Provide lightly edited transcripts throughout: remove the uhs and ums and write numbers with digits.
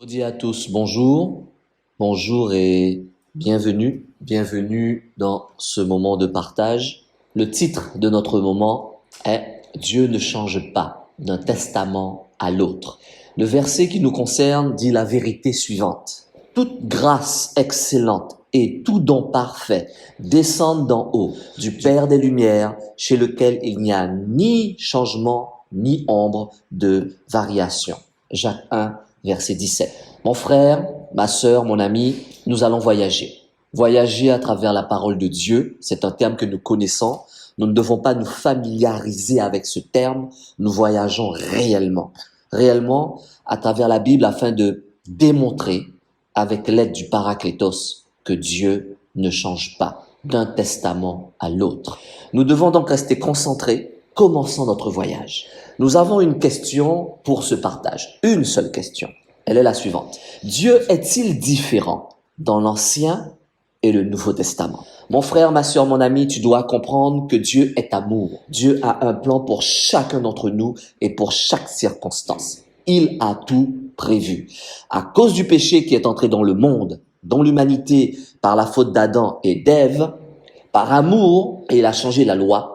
Je dis à tous bonjour, bonjour et bienvenue dans ce moment de partage. Le titre de notre moment est Dieu ne change pas d'un testament à l'autre. Le verset qui nous concerne dit la vérité suivante. Toute grâce excellente et tout don parfait descendent d'en haut, du Père des Lumières, chez lequel il n'y a ni changement ni ombre de variation. Jacques 1, verset 17. Mon frère, ma sœur, mon ami, nous allons voyager. Voyager à travers la parole de Dieu, c'est un terme que nous connaissons. Nous ne devons pas nous familiariser avec ce terme. Nous voyageons réellement à travers la Bible afin de démontrer avec l'aide du Paraclétos que Dieu ne change pas d'un testament à l'autre. Nous devons donc rester concentrés. Commençons notre voyage. Nous avons une question pour ce partage. Une seule question. Elle est la suivante. Dieu est-il différent dans l'Ancien et le Nouveau Testament? Mon frère, ma sœur, mon ami, tu dois comprendre que Dieu est amour. Dieu a un plan pour chacun d'entre nous et pour chaque circonstance. Il a tout prévu. À cause du péché qui est entré dans le monde, dans l'humanité, par la faute d'Adam et d'Ève, par amour, il a changé la loi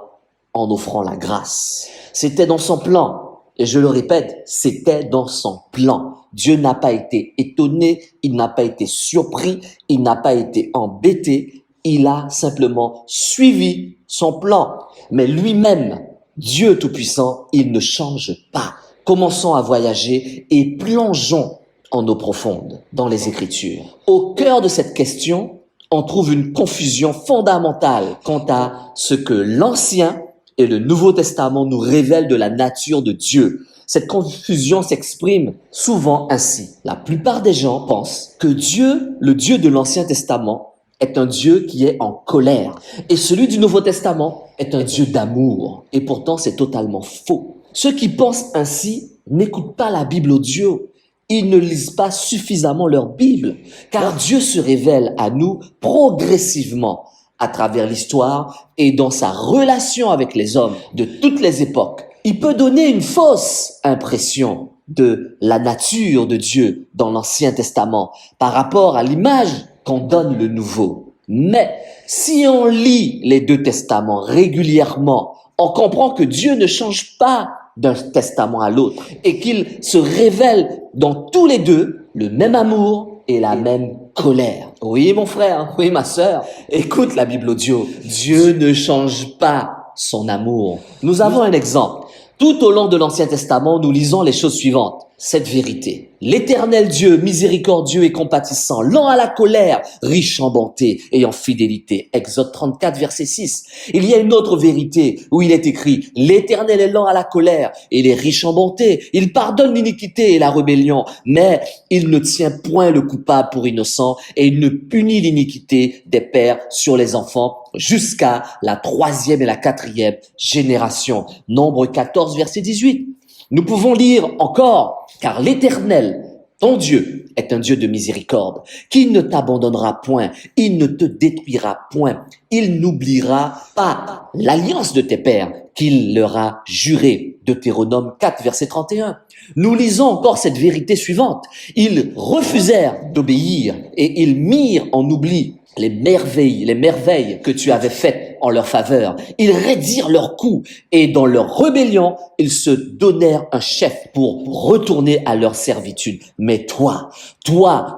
en offrant la grâce. C'était dans son plan. Et je le répète, c'était dans son plan. Dieu n'a pas été étonné, il n'a pas été surpris, il n'a pas été embêté. Il a simplement suivi son plan. Mais lui-même, Dieu Tout-Puissant, il ne change pas. Commençons à voyager et plongeons en eau profonde dans les Écritures. Au cœur de cette question, on trouve une confusion fondamentale quant à ce que l'Ancien et le Nouveau Testament nous révèlent de la nature de Dieu. Cette confusion s'exprime souvent ainsi. La plupart des gens pensent que Dieu, le Dieu de l'Ancien Testament, est un Dieu qui est en colère. Et celui du Nouveau Testament est un Dieu d'amour. Et pourtant, c'est totalement faux. Ceux qui pensent ainsi n'écoutent pas la Bible audio. Ils ne lisent pas suffisamment leur Bible, car Dieu se révèle à nous progressivement à travers l'histoire et dans sa relation avec les hommes de toutes les époques. Il peut donner une fausse impression de la nature de Dieu dans l'Ancien Testament par rapport à l'image qu'on donne le Nouveau. Mais si on lit les deux testaments régulièrement, on comprend que Dieu ne change pas d'un testament à l'autre et qu'il se révèle dans tous les deux le même amour et la même colère. Oui, mon frère, oui, ma sœur, écoute la Bible audio. Dieu ne change pas son amour. Nous avons un exemple. Tout au long de l'Ancien Testament, nous lisons les choses suivantes. Cette vérité. L'Éternel Dieu, miséricordieux et compatissant, lent à la colère, riche en bonté et en fidélité. Exode 34, verset 6. Il y a une autre vérité où il est écrit, l'Éternel est lent à la colère et il est riche en bonté. Il pardonne l'iniquité et la rébellion, mais il ne tient point le coupable pour innocent et il ne punit l'iniquité des pères sur les enfants jusqu'à la 3e et la 4e génération. Nombre 14, verset 18. Nous pouvons lire encore, car l'Éternel, ton Dieu, est un Dieu de miséricorde, qui ne t'abandonnera point, il ne te détruira point, il n'oubliera pas l'alliance de tes pères qu'il leur a juré. Deutéronome 4, verset 31. Nous lisons encore cette vérité suivante. Ils refusèrent d'obéir et ils mirent en oubli les merveilles que tu avais faites en leur faveur. Ils raidirent leurs coups et dans leur rébellion, ils se donnèrent un chef pour retourner à leur servitude. Mais toi,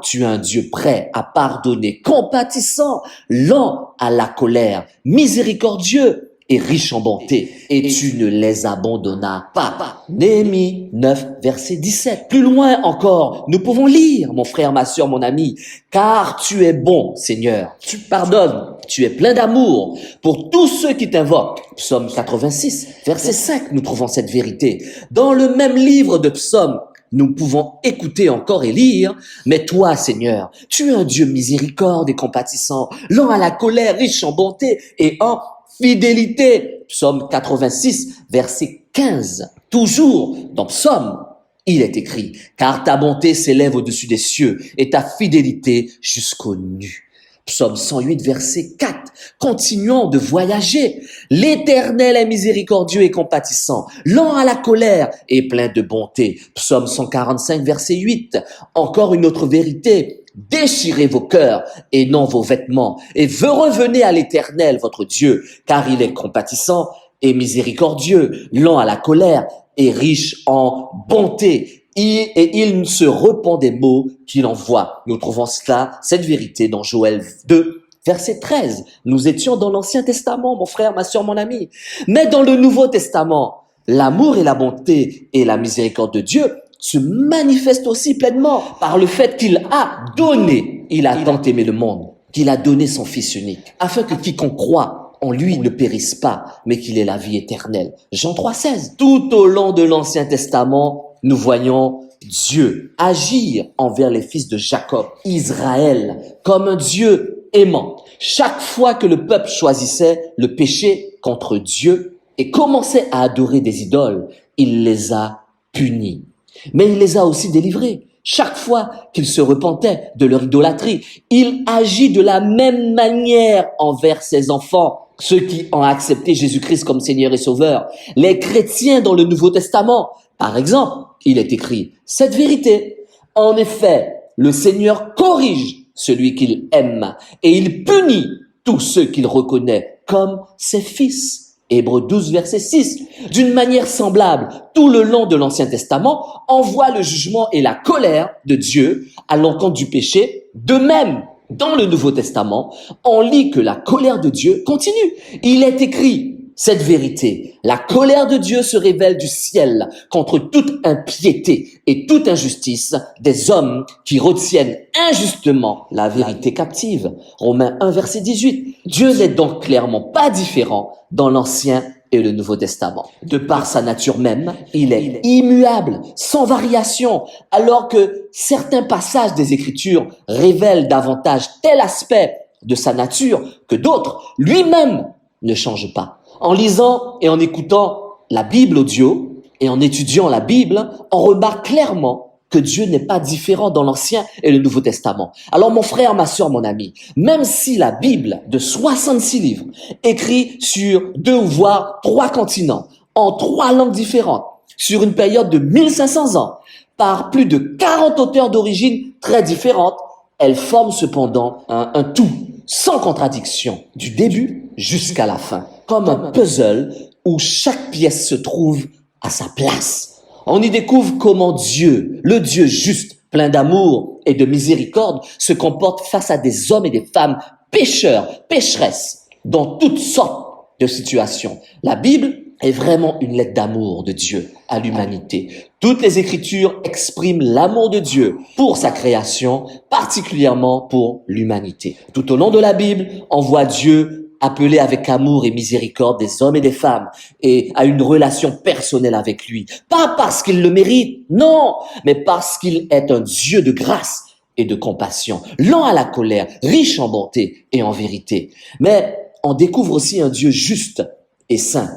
tu es un Dieu prêt à pardonner, compatissant, lent à la colère, miséricordieux et riche en bonté, et tu ne les abandonnas pas. Néhémie 9, verset 17. Plus loin encore, nous pouvons lire, mon frère, ma sœur, mon ami, car tu es bon, Seigneur, tu pardonnes, tu es plein d'amour pour tous ceux qui t'invoquent. Psaume 86, verset 5, nous trouvons cette vérité. Dans le même livre de Psaume, nous pouvons écouter encore et lire, mais toi, Seigneur, tu es un Dieu miséricorde et compatissant, lent à la colère, riche en bonté et en fidélité. Psaume 86, verset 15. Toujours dans Psaume, il est écrit, car ta bonté s'élève au-dessus des cieux et ta fidélité jusqu'aux nues. Psaume 108, verset 4. Continuons de voyager. L'Éternel est miséricordieux et compatissant, lent à la colère et plein de bonté. Psaume 145, verset 8. Encore une autre vérité. Déchirez vos cœurs et non vos vêtements, et revenez à l'Éternel, votre Dieu, car il est compatissant et miséricordieux, lent à la colère et riche en bonté. Et il se repent des maux qu'il envoie. Nous trouvons cette vérité dans Joël 2, verset 13. Nous étions dans l'Ancien Testament, mon frère, ma sœur, mon ami. Mais dans le Nouveau Testament, l'amour et la bonté et la miséricorde de Dieu se manifestent aussi pleinement par le fait qu'il a donné, il a tant aimé le monde, qu'il a donné son Fils unique, afin que quiconque croit en lui ne périsse pas, mais qu'il ait la vie éternelle. Jean 3,16. Tout au long de l'Ancien Testament, nous voyons Dieu agir envers les fils de Jacob, Israël, comme un Dieu aimant. Chaque fois que le peuple choisissait le péché contre Dieu et commençait à adorer des idoles, il les a punis. Mais il les a aussi délivrés. Chaque fois qu'ils se repentaient de leur idolâtrie, il agit de la même manière envers ses enfants, ceux qui ont accepté Jésus-Christ comme Seigneur et Sauveur, les chrétiens dans le Nouveau Testament. Par exemple, il est écrit cette vérité. En effet, le Seigneur corrige celui qu'il aime et il punit tous ceux qu'il reconnaît comme ses fils. Hébreux 12, verset 6. D'une manière semblable, tout le long de l'Ancien Testament, on voit le jugement et la colère de Dieu à l'encontre du péché. De même, dans le Nouveau Testament, on lit que la colère de Dieu continue. Il est écrit cette vérité. La colère de Dieu se révèle du ciel contre toute impiété et toute injustice des hommes qui retiennent injustement la vérité captive. Romains 1, verset 18. Dieu n'est donc clairement pas différent dans l'Ancien et le Nouveau Testament. De par sa nature même, il est immuable, sans variation, alors que certains passages des Écritures révèlent davantage tel aspect de sa nature que d'autres, lui-même, ne change pas. En lisant et en écoutant la Bible audio et en étudiant la Bible, on remarque clairement que Dieu n'est pas différent dans l'Ancien et le Nouveau Testament. Alors mon frère, ma sœur, mon ami, même si la Bible de 66 livres, écrits sur 2 ou voire 3 continents, en 3 langues différentes, sur une période de 1500 ans, par plus de 40 auteurs d'origine très différentes, elle forme cependant un tout, sans contradiction, du début jusqu'à la fin, comme un puzzle où chaque pièce se trouve à sa place. On y découvre comment Dieu, le Dieu juste, plein d'amour et de miséricorde, se comporte face à des hommes et des femmes pécheurs, pécheresses, dans toutes sortes de situations. La Bible est vraiment une lettre d'amour de Dieu à l'humanité. Toutes les Écritures expriment l'amour de Dieu pour sa création, particulièrement pour l'humanité. Tout au long de la Bible, on voit Dieu appelé avec amour et miséricorde des hommes et des femmes et à une relation personnelle avec lui. Pas parce qu'il le mérite, non, mais parce qu'il est un Dieu de grâce et de compassion, lent à la colère, riche en bonté et en vérité. Mais on découvre aussi un Dieu juste et saint,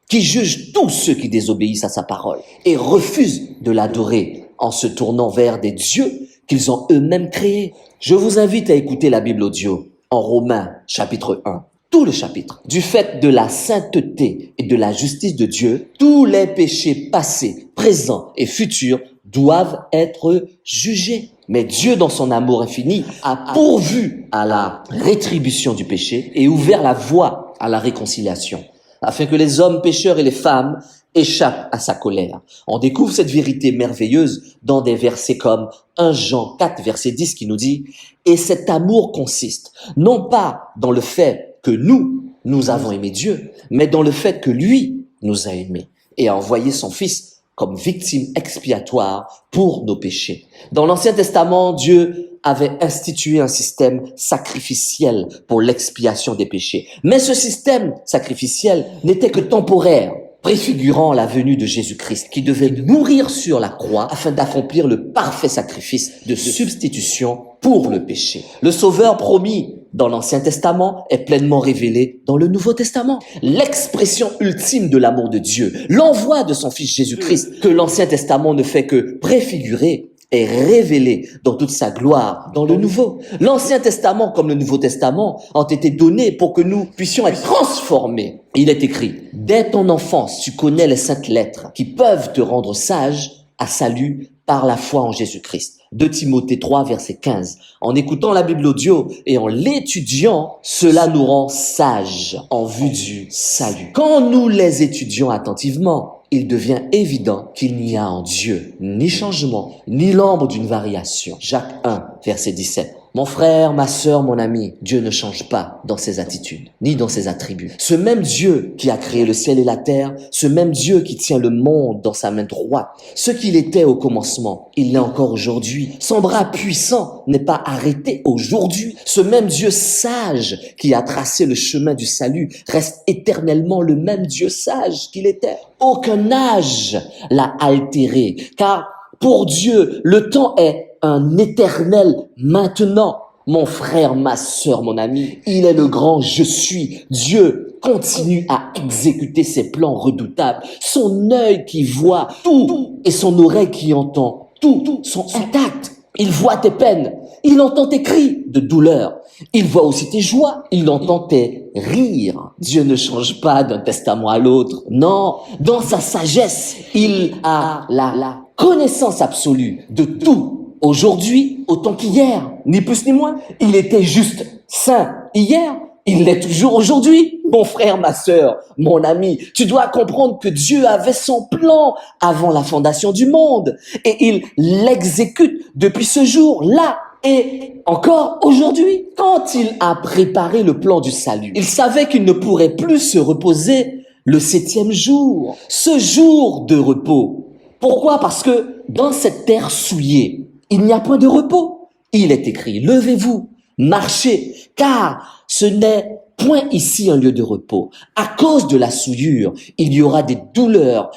qui juge tous ceux qui désobéissent à sa parole et refusent de l'adorer en se tournant vers des dieux qu'ils ont eux-mêmes créés. Je vous invite à écouter la Bible audio en Romains chapitre 1. Tout le chapitre. Du fait de la sainteté et de la justice de Dieu, tous les péchés passés, présents et futurs doivent être jugés. Mais Dieu, dans son amour infini, a pourvu à la rétribution du péché et ouvert la voie à la réconciliation, afin que les hommes pécheurs et les femmes échappent à sa colère. On découvre cette vérité merveilleuse dans des versets comme 1 Jean 4, verset 10 qui nous dit « Et cet amour consiste non pas dans le fait que nous avons aimé Dieu, mais dans le fait que lui nous a aimés et a envoyé son Fils comme victime expiatoire pour nos péchés. » Dans l'Ancien Testament, Dieu avait institué un système sacrificiel pour l'expiation des péchés. Mais ce système sacrificiel n'était que temporaire, préfigurant la venue de Jésus-Christ, qui devait mourir sur la croix afin d'accomplir le parfait sacrifice de substitution pour le péché. Le Sauveur promis dans l'Ancien Testament est pleinement révélé dans le Nouveau Testament. L'expression ultime de l'amour de Dieu, l'envoi de son Fils Jésus-Christ, que l'Ancien Testament ne fait que préfigurer, est révélé dans toute sa gloire dans le Nouveau. L'Ancien Testament comme le Nouveau Testament ont été donnés pour que nous puissions être transformés. Il est écrit, dès ton enfance, tu connais les saintes lettres qui peuvent te rendre sage à salut par la foi en Jésus-Christ. 2 Timothée 3, verset 15. En écoutant la Bible audio et en l'étudiant, cela nous rend sages en vue du salut. Quand nous les étudions attentivement, il devient évident qu'il n'y a en Dieu ni changement, ni l'ombre d'une variation. Jacques 1, verset 17. Mon frère, ma sœur, mon ami, Dieu ne change pas dans ses attitudes, ni dans ses attributs. Ce même Dieu qui a créé le ciel et la terre, ce même Dieu qui tient le monde dans sa main droite, ce qu'il était au commencement, il l'est encore aujourd'hui. Son bras puissant n'est pas arrêté aujourd'hui. Ce même Dieu sage qui a tracé le chemin du salut reste éternellement le même Dieu sage qu'il était. Aucun âge l'a altéré, car pour Dieu, le temps est un éternel maintenant. Mon frère, ma sœur, mon ami, il est le grand je suis. Dieu continue à exécuter ses plans redoutables. Son œil qui voit tout et son oreille qui entend tout sont intacts. Il voit tes peines, il entend tes cris de douleur. Il voit aussi tes joies, il entend tes rires. Dieu ne change pas d'un testament à l'autre. Non, dans sa sagesse, il a la connaissance absolue de tout. Aujourd'hui, autant qu'hier, ni plus ni moins. Il était juste saint hier, il l'est toujours aujourd'hui. Mon frère, ma sœur, mon ami, tu dois comprendre que Dieu avait son plan avant la fondation du monde et il l'exécute depuis ce jour-là et encore aujourd'hui. Quand il a préparé le plan du salut, il savait qu'il ne pourrait plus se reposer le 7e jour, ce jour de repos. Pourquoi? Parce que dans cette terre souillée, il n'y a point de repos. Il est écrit, levez-vous, marchez, car ce n'est point ici un lieu de repos. À cause de la souillure, il y aura des douleurs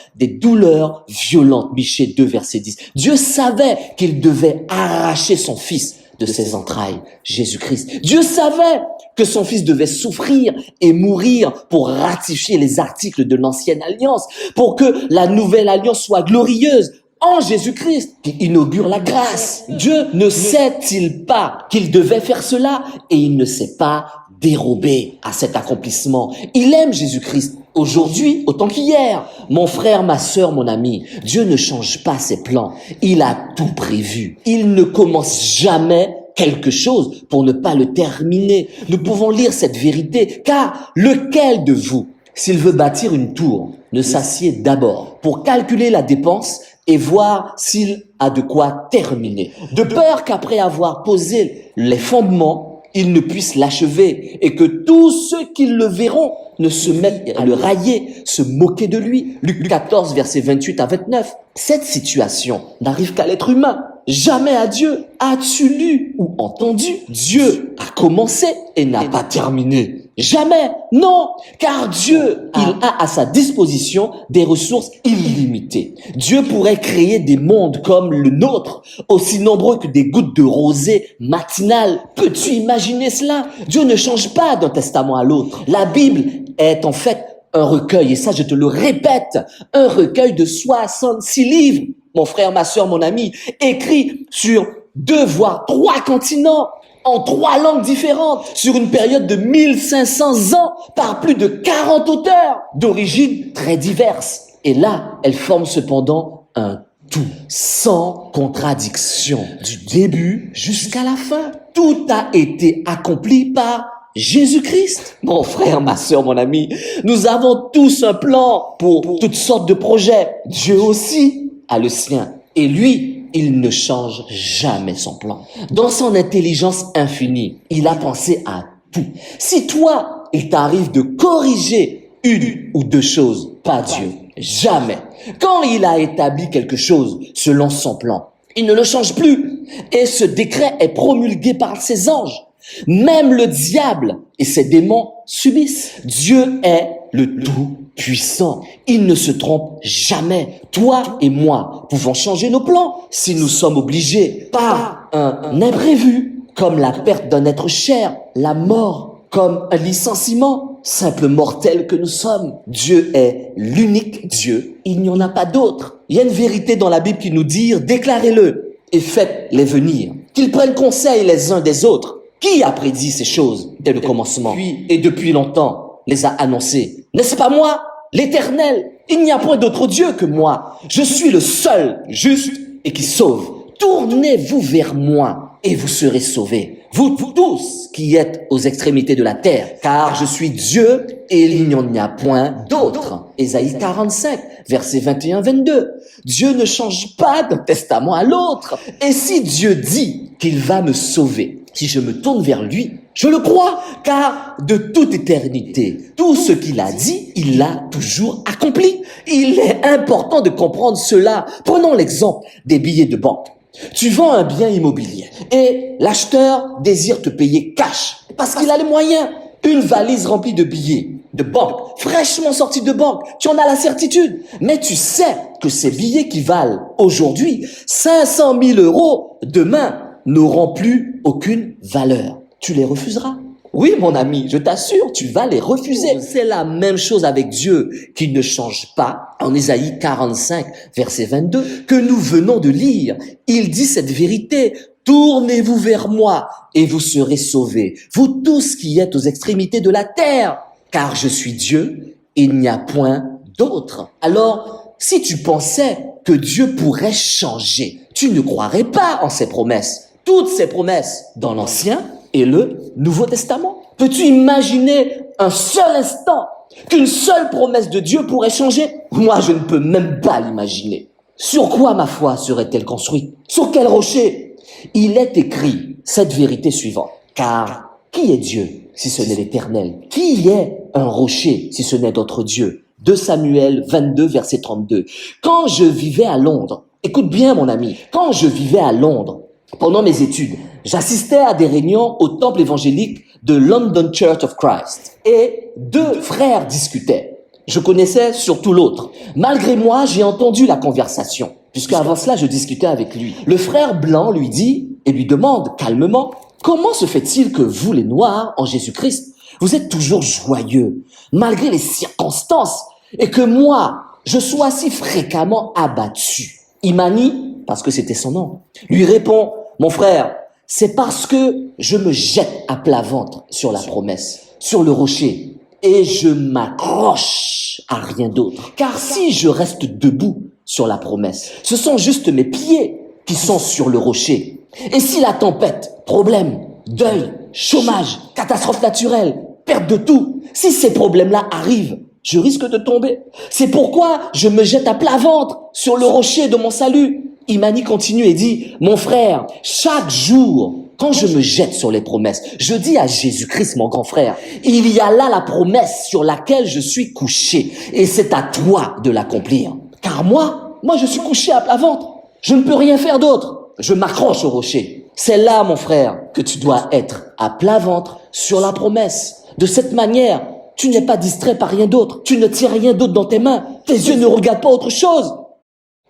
violentes. Michée 2, verset 10. Dieu savait qu'il devait arracher son fils de ses entrailles, Jésus-Christ. Dieu savait que son fils devait souffrir et mourir pour ratifier les articles de l'ancienne alliance, pour que la nouvelle alliance soit glorieuse en Jésus-Christ, qui inaugure la grâce. Dieu ne sait-il pas qu'il devait faire cela et il ne s'est pas dérobé à cet accomplissement. Il aime Jésus-Christ aujourd'hui autant qu'hier. Mon frère, ma sœur, mon ami, Dieu ne change pas ses plans. Il a tout prévu. Il ne commence jamais quelque chose pour ne pas le terminer. Nous pouvons lire cette vérité, car lequel de vous, s'il veut bâtir une tour, ne s'assied d'abord pour calculer la dépense et voir s'il a de quoi terminer, de peur qu'après avoir posé les fondements, il ne puisse l'achever et que tous ceux qui le verront ne se mettent à le railler, se moquer de lui. Luc 14, versets 28 à 29. Cette situation n'arrive qu'à l'être humain, jamais à Dieu. As-tu lu ou entendu? Dieu a commencé et n'a pas terminé. Jamais, non, car Dieu, il a à sa disposition des ressources illimitées. Dieu pourrait créer des mondes comme le nôtre, aussi nombreux que des gouttes de rosée matinale. Peux-tu imaginer cela? Dieu ne change pas d'un testament à l'autre. La Bible est en fait un recueil, et ça je te le répète, un recueil de 66 livres, mon frère, ma sœur, mon ami, écrit sur 2 voire 3 continents, en 3 langues différentes, sur une période de 1500 ans, par plus de 40 auteurs, d'origines très diverses. Et là, elles forment cependant un tout, sans contradiction, du début jusqu'à la fin. Tout a été accompli par Jésus-Christ. Mon frère, ma sœur, mon ami, nous avons tous un plan pour toutes sortes de projets. Dieu aussi a le sien. Et lui, il ne change jamais son plan. Dans son intelligence infinie, il a pensé à tout. Si toi, il t'arrive de corriger 1 ou 2 choses, pas Dieu, jamais. Quand il a établi quelque chose selon son plan, il ne le change plus. Et ce décret est promulgué par ses anges. Même le diable et ses démons subissent. Dieu est le Tout-Puissant. Il ne se trompe jamais. Toi et moi pouvons changer nos plans si nous sommes obligés par un imprévu, comme la perte d'un être cher, la mort, comme un licenciement, simple mortel que nous sommes. Dieu est l'unique Dieu. Il n'y en a pas d'autre. Il y a une vérité dans la Bible qui nous dit, déclarez-le. et faites-les venir. Qu'ils prennent conseil les uns des autres. Qui a prédit ces choses dès le commencement et depuis longtemps les a annoncées? N'est-ce pas moi, l'Éternel? Il n'y a point d'autre Dieu que moi. Je suis le seul juste et qui sauve. Tournez-vous vers moi et vous serez sauvés. Vous tous qui êtes aux extrémités de la terre, car je suis Dieu et il n'y en a point d'autre. Ésaïe 45, versets 21-22. Dieu ne change pas d'un testament à l'autre. Et si Dieu dit qu'il va me sauver, si je me tourne vers lui, je le crois, car de toute éternité, tout ce qu'il a dit, il l'a toujours accompli. Il est important de comprendre cela. Prenons l'exemple des billets de banque. Tu vends un bien immobilier et l'acheteur désire te payer cash parce qu'il a les moyens. Une valise remplie de billets de banque, fraîchement sortis de banque, tu en as la certitude. Mais tu sais que ces billets qui valent aujourd'hui 500 000 euros, demain, n'auront plus aucune valeur. Tu les refuseras. Oui, mon ami, je t'assure, tu vas les refuser. C'est la même chose avec Dieu, qui ne change pas. En Ésaïe 45, verset 22, que nous venons de lire, il dit cette vérité: tournez-vous vers moi et vous serez sauvés, vous tous qui êtes aux extrémités de la terre, car je suis Dieu, il n'y a point d'autre. Alors, si tu pensais que Dieu pourrait changer, tu ne croirais pas en ses promesses. Toutes ses promesses dans l'Ancien et le Nouveau Testament. Peux-tu imaginer un seul instant qu'une seule promesse de Dieu pourrait changer? Moi, je ne peux même pas l'imaginer. Sur quoi ma foi serait-elle construite? Sur quel rocher? Il est écrit cette vérité suivante. Car qui est Dieu si ce n'est l'Éternel? Qui est un rocher si ce n'est d'autre Dieu? 2 Samuel 22, verset 32. Quand je vivais à Londres, écoute bien mon ami, quand je vivais à Londres, pendant mes études, j'assistais à des réunions au temple évangélique de London Church of Christ et 2 frères discutaient. Je connaissais surtout l'autre. Malgré moi, j'ai entendu la conversation, puisque avant cela, je discutais avec lui. Le frère blanc lui dit et lui demande calmement: comment se fait-il que vous, les Noirs, en Jésus-Christ, vous êtes toujours joyeux, malgré les circonstances, et que moi, je sois si fréquemment abattu? Imani, parce que c'était son nom, lui répond: mon frère, c'est parce que je me jette à plat ventre sur la promesse, sur le rocher, et je m'accroche à rien d'autre. Car si je reste debout sur la promesse, ce sont juste mes pieds qui sont sur le rocher. Et si la tempête, problème, deuil, chômage, catastrophe naturelle, perte de tout, si ces problèmes-là arrivent, je risque de tomber. C'est pourquoi je me jette à plat ventre sur le rocher de mon salut. Imani continue et dit: mon frère, chaque jour, quand je me jette sur les promesses, je dis à Jésus-Christ, mon grand frère, il y a là la promesse sur laquelle je suis couché, et c'est à toi de l'accomplir. Car moi, je suis couché à plat ventre. Je ne peux rien faire d'autre. Je m'accroche au rocher. C'est là, mon frère, que tu dois être, à plat ventre, sur la promesse. De cette manière, tu n'es pas distrait par rien d'autre. Tu ne tiens rien d'autre dans tes mains. Tes yeux ne regardent pas autre chose.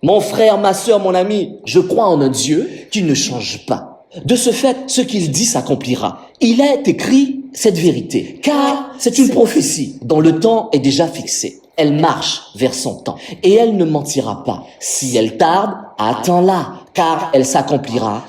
Mon frère, ma sœur, mon ami, je crois en un Dieu qui ne change pas. De ce fait, ce qu'il dit s'accomplira. Il est écrit cette vérité, car c'est une prophétie dont le temps est déjà fixé. Elle marche vers son temps et elle ne mentira pas. Si elle tarde, attends-la, car elle s'accomplira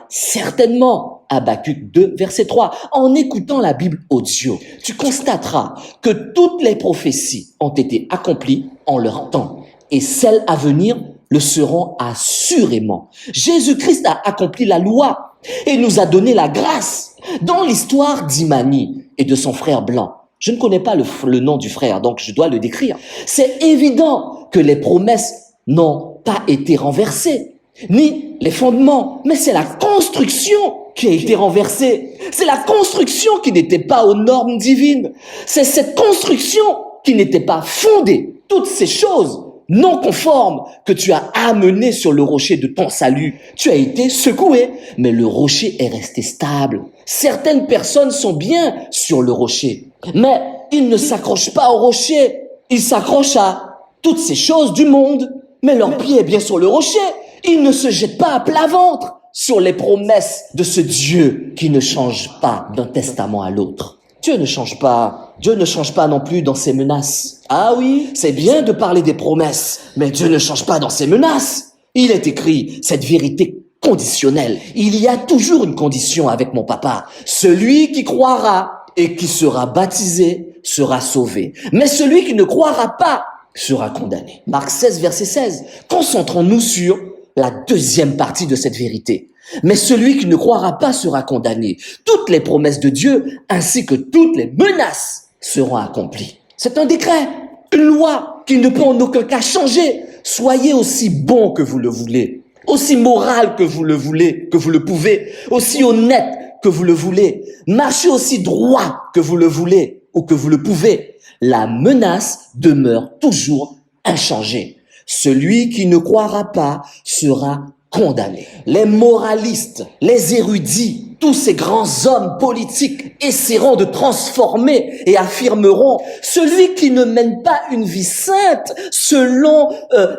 certainement. Habakkuk 2, verset 3. En écoutant la Bible audio, tu constateras que toutes les prophéties ont été accomplies en leur temps. Et celles à venir le seront assurément. Jésus-Christ a accompli la loi et nous a donné la grâce. Dans l'histoire d'Imani et de son frère blanc, je ne connais pas le nom du frère, donc je dois le décrire. C'est évident que les promesses n'ont pas été renversées, ni les fondements, mais c'est la construction qui a été renversée. C'est la construction qui n'était pas aux normes divines. C'est cette construction qui n'était pas fondée. Toutes ces choses non conforme que tu as amené sur le rocher de ton salut. Tu as été secoué, mais le rocher est resté stable. Certaines personnes sont bien sur le rocher, mais ils ne s'accrochent pas au rocher. Ils s'accrochent à toutes ces choses du monde, mais leur pied est bien sur le rocher. Ils ne se jettent pas à plat ventre sur les promesses de ce Dieu qui ne change pas d'un testament à l'autre. Dieu ne change pas. Dieu ne change pas non plus dans ses menaces. Ah oui, c'est bien de parler des promesses, mais Dieu ne change pas dans ses menaces. Il est écrit, cette vérité conditionnelle. Il y a toujours une condition avec mon papa. Celui qui croira et qui sera baptisé sera sauvé. Mais celui qui ne croira pas sera condamné. Marc 16, verset 16. Concentrons-nous sur la deuxième partie de cette vérité. Mais celui qui ne croira pas sera condamné. Toutes les promesses de Dieu ainsi que toutes les menaces seront accomplies. C'est un décret, une loi qui ne peut en aucun cas changer. Soyez aussi bon que vous le voulez, aussi moral que vous le voulez, que vous le pouvez, aussi honnête que vous le voulez. Marchez aussi droit que vous le voulez ou que vous le pouvez. La menace demeure toujours inchangée. Celui qui ne croira pas sera condamné. Les moralistes, les érudits, tous ces grands hommes politiques essaieront de transformer et affirmeront celui qui ne mène pas une vie sainte selon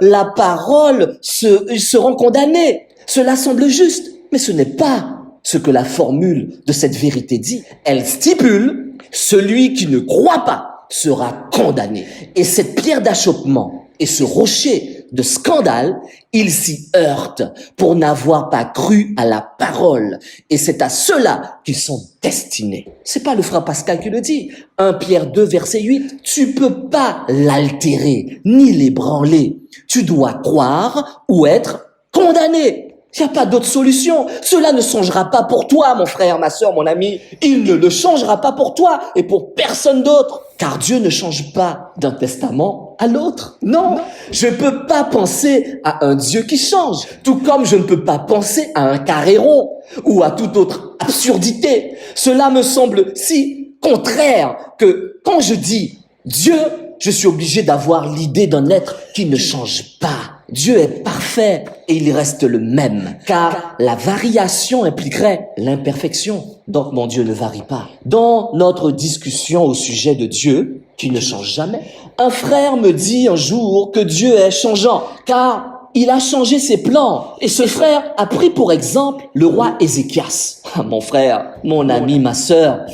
la parole seront condamnés. Cela semble juste, mais ce n'est pas ce que la formule de cette vérité dit. Elle stipule celui qui ne croit pas sera condamné. Et cette pierre d'achoppement et ce rocher de scandale, ils s'y heurtent pour n'avoir pas cru à la parole. Et c'est à cela qu'ils sont destinés. C'est pas le frère Pascal qui le dit. 1 Pierre 2, verset 8. Tu peux pas l'altérer, ni l'ébranler. Tu dois croire ou être condamné. Il n'y a pas d'autre solution. Cela ne changera pas pour toi, mon frère, ma sœur, mon ami. Il ne le changera pas pour toi et pour personne d'autre. Car Dieu ne change pas d'un testament à l'autre. Non, je ne peux pas penser à un Dieu qui change. Tout comme je ne peux pas penser à un carré rond ou à toute autre absurdité. Cela me semble si contraire que quand je dis Dieu, je suis obligé d'avoir l'idée d'un être qui ne change pas. Dieu est parfait et il reste le même, car la variation impliquerait l'imperfection. Donc mon Dieu ne varie pas. Dans notre discussion au sujet de Dieu, qui ne change jamais, un frère me dit un jour que Dieu est changeant, car il a changé ses plans. Et ce frère a pris pour exemple le roi Ézéchias. Mon frère, mon ami, ma sœur,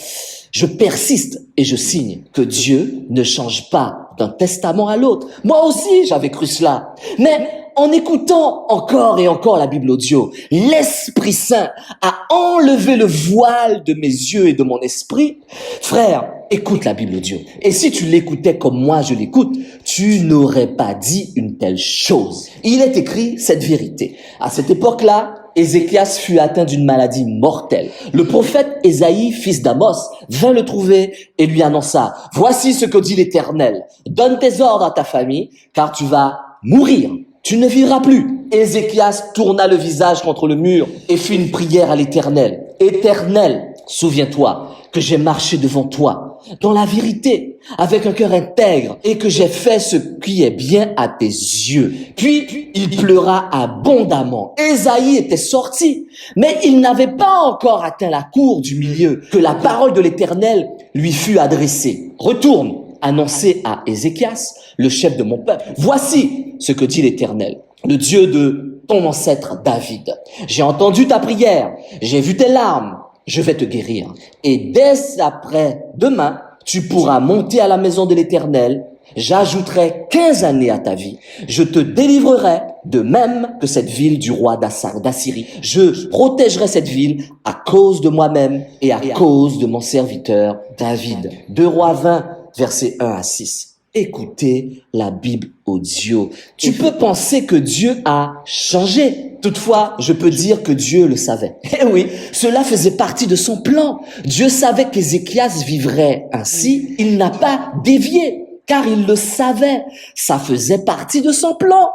je persiste et je signe que Dieu ne change pas d'un testament à l'autre. Moi aussi, j'avais cru cela. Mais en écoutant encore et encore la Bible audio, l'Esprit Saint a enlevé le voile de mes yeux et de mon esprit. Frère, écoute la Bible audio. Et si tu l'écoutais comme moi je l'écoute, tu n'aurais pas dit une telle chose. Il est écrit cette vérité. À cette époque-là, Ézéchias fut atteint d'une maladie mortelle. Le prophète Ésaïe, fils d'Amos, vint le trouver et lui annonça « Voici ce que dit l'Éternel. Donne tes ordres à ta famille, car tu vas mourir. Tu ne vivras plus. » Ézéchias tourna le visage contre le mur et fit une prière à l'Éternel. « Éternel, souviens-toi que j'ai marché devant toi dans la vérité, avec un cœur intègre, et que j'ai fait ce qui est bien à tes yeux. » Puis il pleura abondamment. Ésaïe était sorti, mais il n'avait pas encore atteint la cour du milieu que la parole de l'Éternel lui fut adressée. « Retourne, annoncer à Ézéchias, le chef de mon peuple. Voici ce que dit l'Éternel, le Dieu de ton ancêtre David. J'ai entendu ta prière, j'ai vu tes larmes. Je vais te guérir. Et dès après-demain, tu pourras monter à la maison de l'Éternel. J'ajouterai 15 années à ta vie. Je te délivrerai de même que cette ville du roi d'Assyrie. Je protégerai cette ville à cause de moi-même et à cause de mon serviteur David. 2 Rois 20, versets 1 à 6. Écoutez la Bible audio. Tu peux penser que Dieu a changé. Toutefois, je peux dire que Dieu le savait. Eh oui, cela faisait partie de son plan. Dieu savait qu'Ézéchias vivrait ainsi. Il n'a pas dévié, car il le savait. Ça faisait partie de son plan.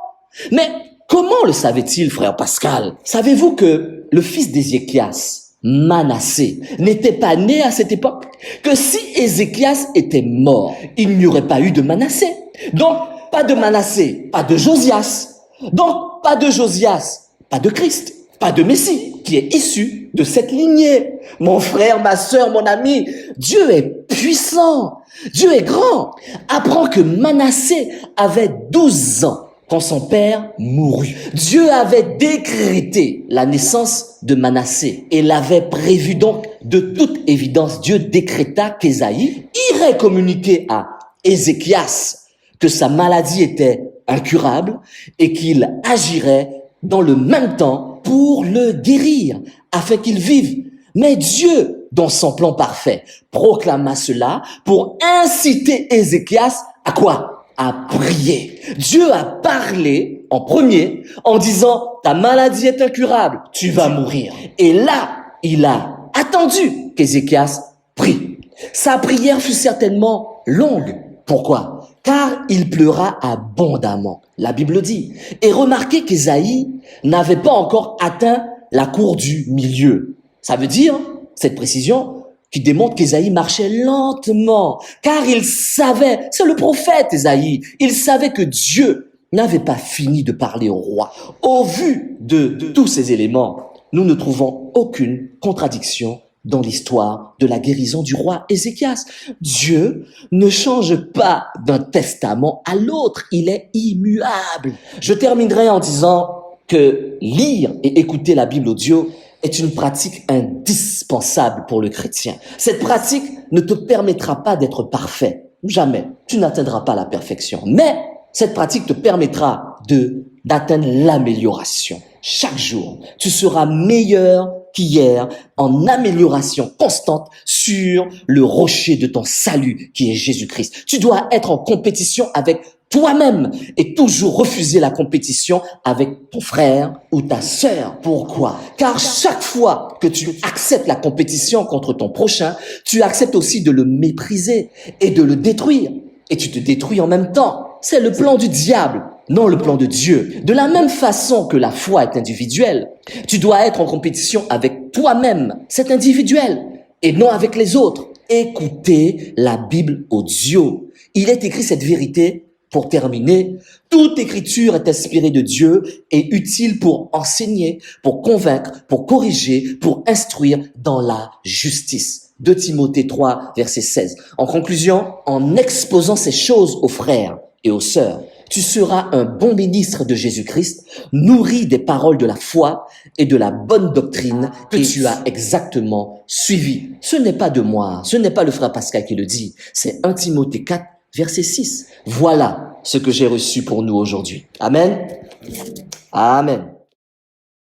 Mais comment le savait-il, frère Pascal? Savez-vous que le fils d'Ézéchias, Manassé, n'était pas né à cette époque? Que si Ézéchias était mort, il n'y aurait pas eu de Manassé. Donc, pas de Manassé, pas de Josias. Donc, pas de Josias, pas de Christ, pas de Messie, qui est issu de cette lignée. Mon frère, ma sœur, mon ami, Dieu est puissant, Dieu est grand. Apprends que Manassé avait 12 ans quand son père mourut. Dieu avait décrété la naissance de Manassé et l'avait prévu. Donc, de toute évidence, Dieu décréta qu'Ésaïe irait communiquer à Ézéchias que sa maladie était incurable et qu'il agirait dans le même temps pour le guérir, afin qu'il vive. Mais Dieu, dans son plan parfait, proclama cela pour inciter Ézéchias à quoi? À prier. Dieu a parlé en premier en disant « Ta maladie est incurable, tu vas mourir. » Et là, il a attendu qu'Ézéchias prie. Sa prière fut certainement longue. Pourquoi? Car il pleura abondamment, la Bible dit. Et remarquez qu'Ésaïe n'avait pas encore atteint la cour du milieu. Ça veut dire, cette précision, qui démontre qu'Ésaïe marchait lentement, car il savait, c'est le prophète Ésaïe, il savait que Dieu n'avait pas fini de parler au roi. Au vu de tous ces éléments, nous ne trouvons aucune contradiction dans l'histoire de la guérison du roi Ézéchias. Dieu ne change pas d'un testament à l'autre, il est immuable. Je terminerai en disant que lire et écouter la Bible audio est une pratique indispensable pour le chrétien. Cette pratique ne te permettra pas d'être parfait. Jamais. Tu n'atteindras pas la perfection. Mais cette pratique te permettra d'atteindre l'amélioration. Chaque jour, tu seras meilleur qu'hier en amélioration constante sur le rocher de ton salut qui est Jésus-Christ. Tu dois être en compétition avec toi-même et toujours refuser la compétition avec ton frère ou ta sœur. Pourquoi? Car chaque fois que tu acceptes la compétition contre ton prochain, tu acceptes aussi de le mépriser et de le détruire. Et tu te détruis en même temps. C'est le plan du diable, non le plan de Dieu. De la même façon que la foi est individuelle, tu dois être en compétition avec toi-même. C'est individuel et non avec les autres. Écoutez la Bible audio. Il est écrit cette vérité. Pour terminer, toute écriture est inspirée de Dieu et utile pour enseigner, pour convaincre, pour corriger, pour instruire dans la justice. 2 Timothée 3, verset 16. En conclusion, en exposant ces choses aux frères et aux sœurs, tu seras un bon ministre de Jésus-Christ, nourri des paroles de la foi et de la bonne doctrine que tu as exactement suivi. Ce n'est pas de moi, ce n'est pas le frère Pascal qui le dit, c'est 1 Timothée 4, verset 6. Voilà ce que j'ai reçu pour nous aujourd'hui. Amen. Amen.